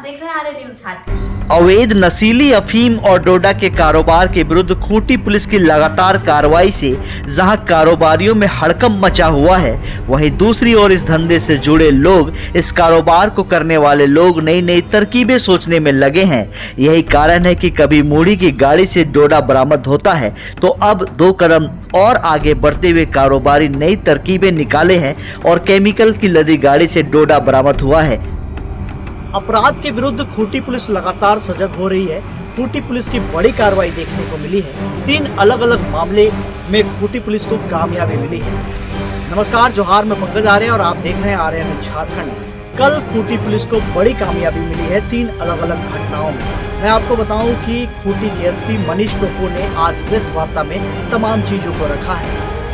देख रहे हैं आर्य न्यूज झारखंड। अवैध नशीली अफीम और डोडा के कारोबार के विरुद्ध खूंटी पुलिस की लगातार कार्रवाई से जहां कारोबारियों में हड़कंप मचा हुआ है, वहीं दूसरी ओर इस धंधे से जुड़े लोग, इस कारोबार को करने वाले लोग नई नई तरकीबें सोचने में लगे हैं। यही कारण है कि कभी मूढ़ी की गाड़ी से डोडा बरामद होता है तो अब 2 कदम और आगे बढ़ते हुए कारोबारी नई तरकीबें निकाले हैं और केमिकल की लदी गाड़ी से डोडा बरामद हुआ है। अपराध के विरुद्ध खूंटी पुलिस लगातार सजग हो रही है। खूंटी पुलिस की बड़ी कार्रवाई देखने को मिली है। 3 अलग अलग मामले में खूंटी पुलिस को कामयाबी मिली है। नमस्कार, जोहार, मैं पंकज आर्य और आप देख रहे हैं आर्य न्यूज झारखंड। कल खूंटी पुलिस को बड़ी कामयाबी मिली है 3 अलग अलग घटनाओं में। मैं आपको बताऊं कि खूंटी के एसपी मनीष टोप्पो ने आज प्रेस वार्ता में तमाम चीजों को रखा है।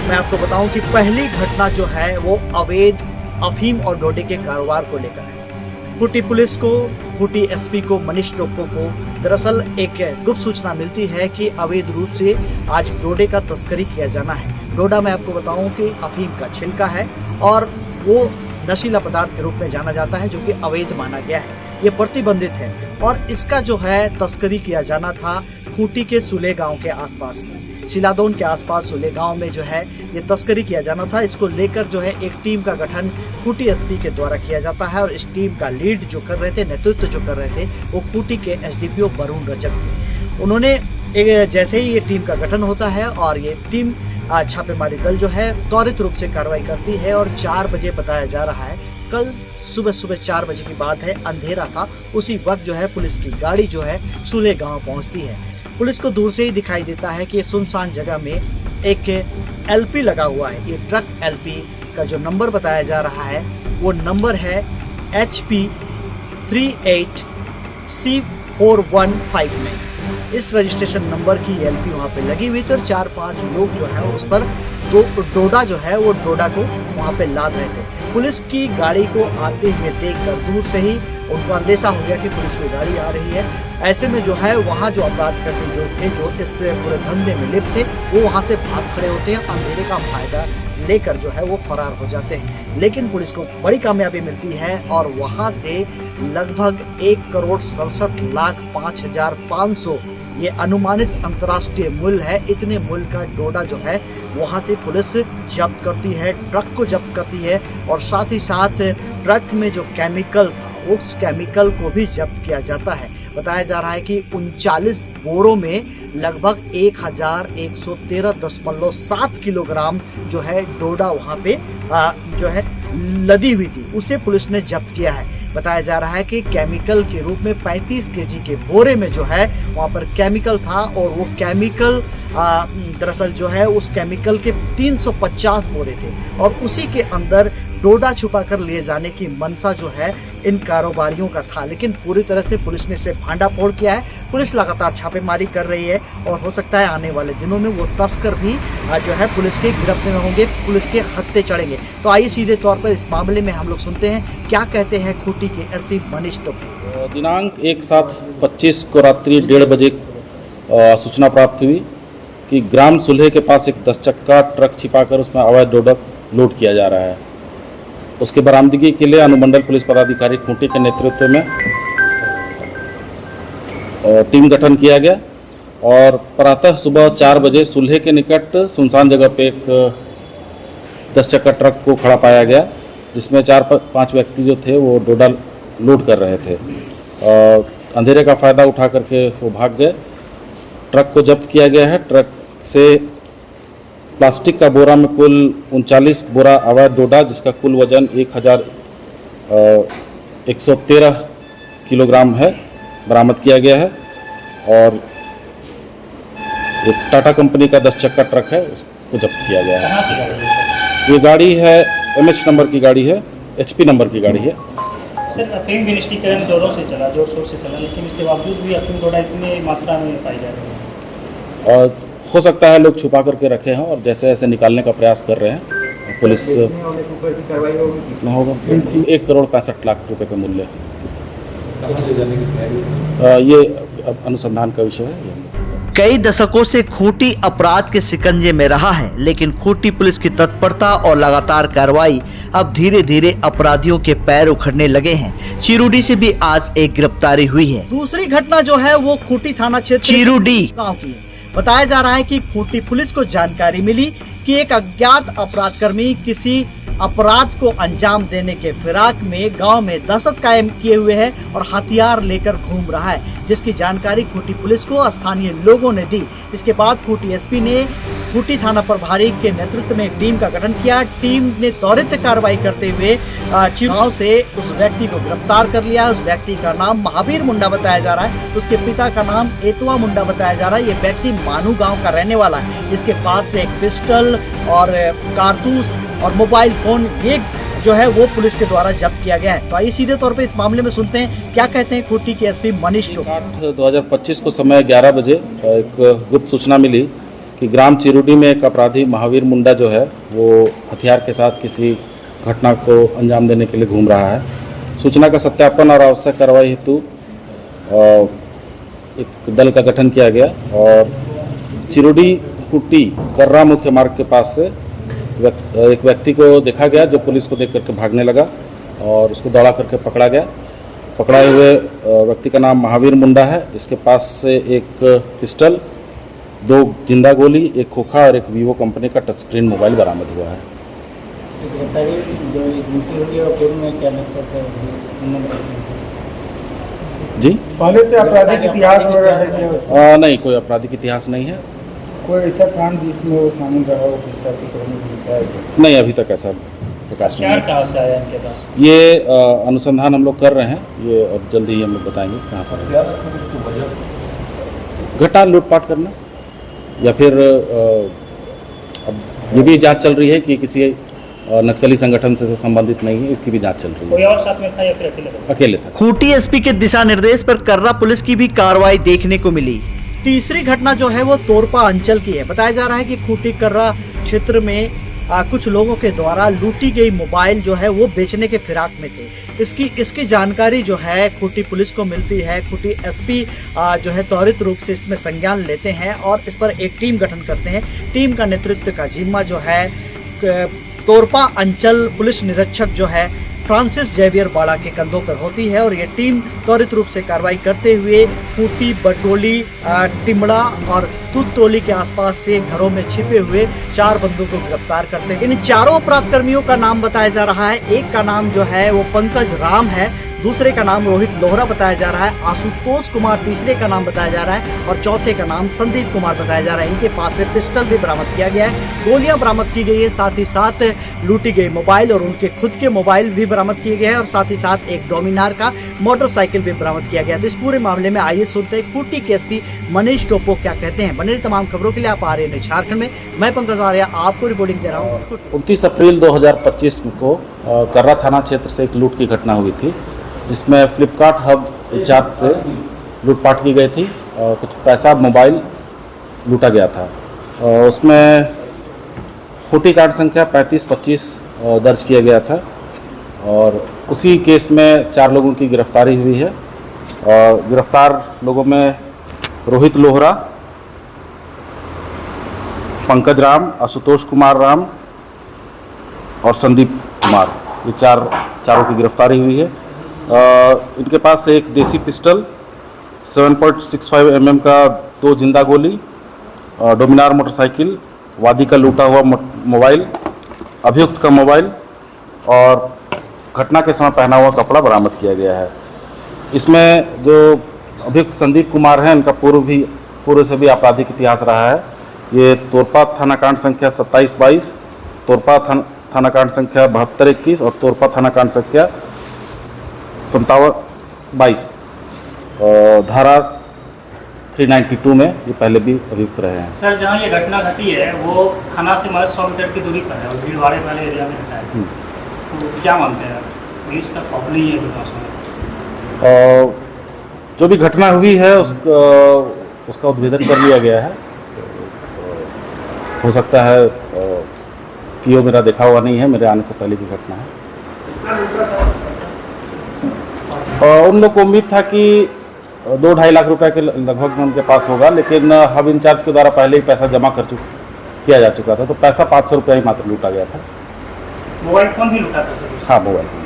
मैं आपको बताऊं कि पहली घटना जो है वो अवैध अफीम और डोडे के कारोबार को लेकर है। खूंटी पुलिस को, खूंटी एसपी को, मनीष टोप्पो को दरअसल एक गुप्त सूचना मिलती है कि अवैध रूप से आज डोडे का तस्करी किया जाना है। डोडा मैं आपको बताऊं कि अफीम का छिलका है और वो नशीला पदार्थ के रूप में जाना जाता है, जो कि अवैध माना गया है। ये प्रतिबंधित है और इसका जो है तस्करी किया जाना था खूंटी के सुले गांव के आसपास में, शिलादोन के आसपास सुले गांव में जो है ये तस्करी किया जाना था। इसको लेकर जो है एक टीम का गठन खूंटी एसपी के द्वारा किया जाता है और इस टीम का लीड जो कर रहे थे, नेतृत्व जो कर रहे थे, वो खूंटी के एसडीपीओ वरुण रजक थे। उन्होंने जैसे ही ये टीम का गठन होता है और ये टीम छापेमारी दल जो है त्वरित रूप से कार्रवाई करती है और 4 बजे बताया जा रहा है, कल सुबह 4 बजे की बात है, अंधेरा था, उसी वक्त जो है पुलिस की गाड़ी जो है सुले गांव पहुंचती है। पुलिस को दूर से ही दिखाई देता है कि सुनसान जगह में एक एलपी लगा हुआ है। ये ट्रक एलपी का जो नंबर बताया जा रहा है वो नंबर है HP 38C4159। इस रजिस्ट्रेशन नंबर की एलपी वहाँ पे लगी हुई थी और 4-5 लोग जो है उस पर डोडा जो है वो डोडा को वहाँ पे लाद रहे थे। पुलिस की गाड़ी को आते हुए देखकर दूर से ही उनको अंदेशा हो गया कि पुलिस की गाड़ी आ रही है। ऐसे में जो है वहाँ जो अपराध करते जो थे, जो इस पूरे धंधे में लिप्त थे, वो वहाँ से भाग खड़े होते हैं, अंधेरे का फायदा लेकर जो है वो फरार हो जाते हैं। लेकिन पुलिस को बड़ी कामयाबी मिलती है और वहाँ से लगभग 1,67,05,500 ये अनुमानित अंतर्राष्ट्रीय मूल्य है, इतने मूल्य का डोडा जो है वहाँ से पुलिस जब्त करती है, ट्रक को जब्त करती है और साथ ही साथ ट्रक में जो केमिकल था उस केमिकल को भी जब्त किया जाता है। बताया जा रहा है कि 39 बोरों में लगभग 1113.7 किलोग्राम जो है डोडा वहाँ पे जो है लदी हुई थी, उसे पुलिस ने जब्त किया है। बताया जा रहा है कि केमिकल के रूप में 35 केजी के बोरे में जो है वहाँ पर केमिकल था और वो केमिकल दरअसल जो है उस केमिकल के 350 बोरे थे और उसी के अंदर डोडा छुपा कर लिए जाने की मंशा जो है इन कारोबारियों का था। लेकिन पूरी तरह से पुलिस ने इसे भांडाफोड़ किया है। पुलिस लगातार छापेमारी कर रही है और हो सकता है आने वाले दिनों में वो तस्कर भी जो है पुलिस के गिरफ्त में होंगे, पुलिस के हत्थे चढ़ेंगे। तो आइए सीधे तौर पर इस मामले में हम लोग सुनते हैं क्या कहते हैं खूंटी के एसपी मनीष टोप्पो। दिनांक 1/7/25 को रात्रि 1:30 बजे सूचना प्राप्त हुई कि ग्राम सुलहे के पास एक 10 चक्का ट्रक छिपाकर उसमें अवैध डोडा लोड किया जा रहा है। उसके बरामदगी के लिए अनुमंडल पुलिस पदाधिकारी खूंटी के नेतृत्व में टीम गठन किया गया और प्रातः सुबह 4 बजे सुलहे के निकट सुनसान जगह पे एक 10 चक्का ट्रक को खड़ा पाया गया, जिसमें 4-5 व्यक्ति जो थे वो डोडा लोड कर रहे थे। अंधेरे का फ़ायदा उठा करके वो भाग गए। ट्रक को जब्त किया गया है। ट्रक से प्लास्टिक का बोरा में कुल 39 बोरा अवैध डोडा, जिसका कुल वजन 1,113 किलोग्राम है, बरामद किया गया है। और एक टाटा कंपनी का 10 चक्का ट्रक है, उसको जब्त किया गया है। ये गाड़ी है MH नंबर की गाड़ी है, HP नंबर की गाड़ी है। सर, अफीम विनिष्टीकरण जोरों से चला, जोर शोर से चला, लेकिन इसके बावजूद भी अफीम डोडा इतनी मात्रा में पाई जा रही है। और हो सकता है लोग छुपा करके रखे हैं और जैसे ऐसे निकालने का प्रयास कर रहे हैं। पुलिस कितना होगा, 1,65,00,000 रुपए का मूल्य। ये अनुसंधान का विषय है। कई दशकों से खूंटी अपराध के शिकंजे में रहा है, लेकिन खूंटी पुलिस की तत्परता और लगातार कार्रवाई अब धीरे धीरे अपराधियों के पैर उखड़ने लगे हैं। चिरुडी से भी आज एक गिरफ्तारी हुई है। दूसरी घटना जो है वो खूंटी थाना क्षेत्र चिरुडी गांव की है। बताया जा रहा है कि खूंटी पुलिस को जानकारी मिली कि एक अज्ञात अपराधकर्मी किसी अपराध को अंजाम देने के फिराक में गांव में दहशत कायम किए हुए है और हथियार लेकर घूम रहा है, जिसकी जानकारी खूंटी पुलिस को स्थानीय लोगों ने दी। इसके बाद खूंटी एसपी ने खूंटी थाना प्रभारी के नेतृत्व में एक टीम का गठन किया। टीम ने त्वरित कार्रवाई करते हुए गांव से उस व्यक्ति को गिरफ्तार कर लिया। उस व्यक्ति का नाम महावीर मुंडा बताया जा रहा है। उसके पिता का नाम एतवा मुंडा बताया जा रहा है। ये व्यक्ति मानू गांव का रहने वाला है। इसके पास से एक पिस्टल और कारतूस और मोबाइल फोन ये जो है वो पुलिस के द्वारा जब्त किया गया है। तो आइए सीधे तौर पे इस मामले में सुनते हैं क्या कहते हैं खूंटी के एसपी मनीष को। 2025 को समय 11 बजे एक गुप्त सूचना मिली कि ग्राम चिरुडी में एक अपराधी महावीर मुंडा जो है वो हथियार के साथ किसी घटना को अंजाम देने के लिए घूम रहा है। सूचना का सत्यापन और आवश्यक कार्रवाई हेतु एक दल का गठन किया गया और चिरुडी खूंटी कर्रा मुख्य मार्ग के पास से एक व्यक्ति को देखा गया जो पुलिस को देख करके भागने लगा और उसको दौड़ा करके पकड़ा गया। पकड़ाए हुए व्यक्ति का नाम महावीर मुंडा है। इसके पास से एक पिस्टल, 2 जिंदा गोली, एक खोखा और एक वीवो कंपनी का टच स्क्रीन मोबाइल बरामद हुआ है। जी, पहले से आपराधिक इतिहास वगैरह है क्या? नहीं, कोई आपराधिक इतिहास नहीं है। कोई ऐसा कांड जिसमें वो शामिल रहा हो किस तरह की करने की? नहीं, अभी तक ऐसा प्रकाश में नहीं। कहाँ से आया इनके पास? ये अनुसंधान हम लोग कर रहे हैं, ये और जल्दी ही हम लोग बताएंगे कहाँ से आया। घटना लूटपाट करना या फिर अब ये भी जांच चल रही है कि किसी नक्सली संगठन से संबंधित नहीं है, इसकी भी जांच चल रही कोई है। और साथ में था या फिर अकेले था? अकेले था। खूंटी एसपी के दिशा निर्देश पर कर्रा पुलिस की भी कार्रवाई देखने को मिली। तीसरी घटना जो है वो तोरपा अंचल की है। बताया जा रहा है कि खूंटी कर्रा क्षेत्र में कुछ लोगों के द्वारा लूटी गई मोबाइल जो है वो बेचने के फिराक में थे। इसकी जानकारी जो है खूंटी पुलिस को मिलती है। खूंटी एसपी जो है त्वरित रूप से इसमें संज्ञान लेते हैं और इस पर एक टीम गठन करते हैं। टीम का नेतृत्व का जिम्मा जो है तोरपा अंचल पुलिस निरीक्षक जो है फ्रांसिस जेवियर बाड़ा के कंधों पर होती है और ये टीम त्वरित रूप से कार्रवाई करते हुए खूंटी, बटोली, टिमड़ा और तुतोली के आसपास से घरों में छिपे हुए 4 बंदों को गिरफ्तार करते हैं। इन चारों अपराधकर्मियों का नाम बताया जा रहा है। एक का नाम जो है वो पंकज राम है, दूसरे का नाम रोहित लोहरा बताया जा रहा है, आशुतोष कुमार तीसरे का नाम बताया जा रहा है और चौथे का नाम संदीप कुमार बताया जा रहा है। इनके पास से पिस्टल भी बरामद किया गया है, गोलियां बरामद की गई है, साथ ही साथ लूटी गई मोबाइल और उनके खुद के मोबाइल भी बरामद किए गए हैं और साथ ही साथ एक डोमिनार का मोटरसाइकिल भी बरामद किया गया। तो इस पूरे मामले में आइए सुनते हैं खूंटी के एसपी मनीष टोपो क्या कहते हैं। बने तमाम खबरों के लिए आप आ रहे हैं झारखंड में। मैं पंकज आर्या आपको रिपोर्टिंग दे रहा हूँ। 29 अप्रैल 2025 को कर्रा थाना क्षेत्र से एक लूट की घटना हुई थी जिसमें फ्लिपकार्ट हब इंचार्ज से लूटपाट की गई थी और कुछ पैसा, मोबाइल लूटा गया था। उसमें खूंटी कार्ड संख्या 3525 दर्ज किया गया था और उसी केस में 4 लोगों की गिरफ्तारी हुई है और गिरफ्तार लोगों में रोहित लोहरा, पंकज राम, आशुतोष कुमार राम और संदीप कुमार, ये चारों की गिरफ्तारी हुई है। इनके पास से एक देसी पिस्टल, 7.65 mm का 2 जिंदा गोली, डोमिनार मोटरसाइकिल, वादी का लूटा हुआ मोबाइल, अभियुक्त का मोबाइल और घटना के समय पहना हुआ कपड़ा बरामद किया गया है। इसमें जो अभियुक्त संदीप कुमार हैं, इनका पूर्व से भी आपराधिक इतिहास रहा है। ये तोरपा थाना कांड संख्या 2722, तोरपा थाना कांड संख्या 7221 और तोरपा थाना कांड संख्या 5722 धारा 392 में ये पहले भी अभियुक्त रहे हैं। सर, जहाँ ये घटना घटी है वो थाना से महज 100 मीटर की दूरी पर है और भीड़भाड़ वाले एरिया में घटा है, तो क्या मानते हैं पुलिस का प्रॉब्लम नहीं है विकास में? जो भी घटना हुई है उसका उद्भेदन कर लिया गया है। हो सकता है पीओ मेरा देखा हुआ नहीं है, मेरे आने से पहले की घटना है। उन लोग को उम्मीद था कि 2-2.5 लाख रुपए के लगभग में उनके पास होगा, लेकिन हब इंचार्ज के द्वारा पहले ही पैसा जमा किया जा चुका था, तो पैसा 500 रुपया ही मात्र लूटा गया था। मोबाइल फ़ोन भी लूटा था सर? हाँ, मोबाइल फ़ोन।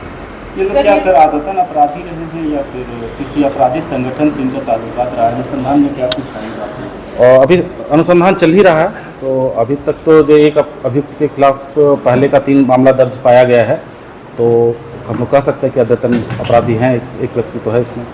ये लोग क्या सर आदतन अपराधी रहे हैं या फिर किसी आपराधिक संगठन से इनका ताल्लुकात रहा है? अनुसंधान में क्या कुछ शामिल बातें हैं? और अभी अनुसंधान चल ही रहा है, तो अभी तक तो जो एक अभियुक्त के खिलाफ पहले का 3 मामला दर्ज पाया गया है, तो हम लोग कह सकते हैं कि अद्यतन अपराधी हैं, एक व्यक्ति तो है इसमें।